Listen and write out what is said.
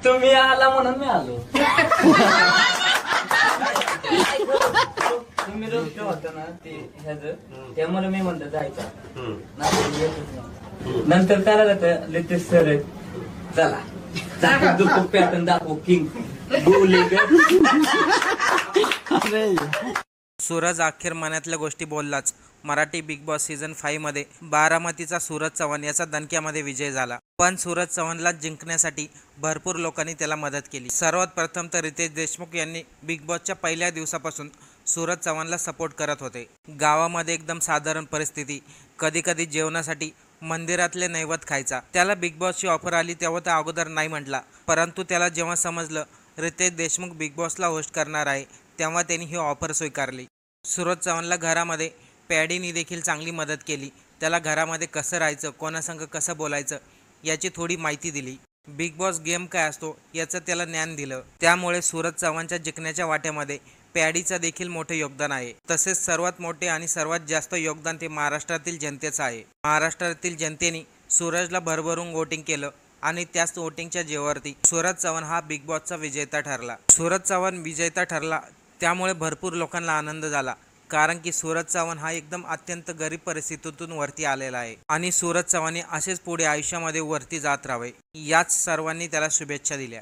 तुम्ही आला म्हणून मी आलो. तुम्ही रोज होता ना ते ह्याच त्यामुळे मी म्हणतो जायचं. नाही, येतच नाही. नंतर काय झालं लितेश सर चला दाखवू पॅटर्न दाखवू किंग बोले सूरज अखेर मनातल्या गोष्टी बोललाच. मराठी बिग बॉस सीझन 5 मध्ये बारामतीचा सूरज चव्हाण याचा दणक्यामध्ये विजय झाला. पण सूरज चव्हाणला जिंकण्यासाठी भरपूर लोकांनी त्याला मदत केली. सर्वात प्रथम तर रितेश देशमुख यांनी बिग बॉसच्या पहिल्या दिवसापासून सूरज चव्हाणला सपोर्ट करत होते. गावामध्ये एकदम साधारण परिस्थिती, कधी कधी जेवणासाठी मंदिरातले नैवेद्य खायचा. त्याला बिग बॉसची ऑफर आली तेव्हा तो अगोदर नाही म्हटला, परंतु त्याला जेव्हा समजलं रितेश देशमुख बिग बॉसला होस्ट करणार आहे तेव्हा त्यांनी ही ऑफर स्वीकारली. सूरज चव्हाणला घरामध्ये पॅडीनी देखील चांगली मदत केली. त्याला घरामध्ये कसं राहायचं, कोणासंग कसं बोलायचं याची थोडी माहिती दिली. बिग बॉस गेम काय असतो याचं त्याला ज्ञान दिलं. त्यामुळे सूरज चव्हाणच्या जिंकण्याच्या वाट्यामध्ये पॅडीचं देखील मोठे योगदान आहे. तसेच सर्वात मोठे आणि सर्वात जास्त योगदान ते महाराष्ट्रातील जनतेचं आहे. महाराष्ट्रातील जनतेने सूरजला भरभरून वोटिंग केलं आणि त्याच वोटिंगच्या जेवावरती सूरज चव्हाण हा बिग बॉसचा विजेता ठरला. सूरज चव्हाण विजेता ठरला त्यामुळे भरपूर लोकांना आनंद झाला, कारण की सूरज चव्हाण हा एकदम अत्यंत गरीब परिस्थितीतून वरती आलेला आहे आणि सूरज चव्हाण असेच पुढे आयुष्यामध्ये वरती जात राहावे याच सर्वांनी त्याला शुभेच्छा दिल्या.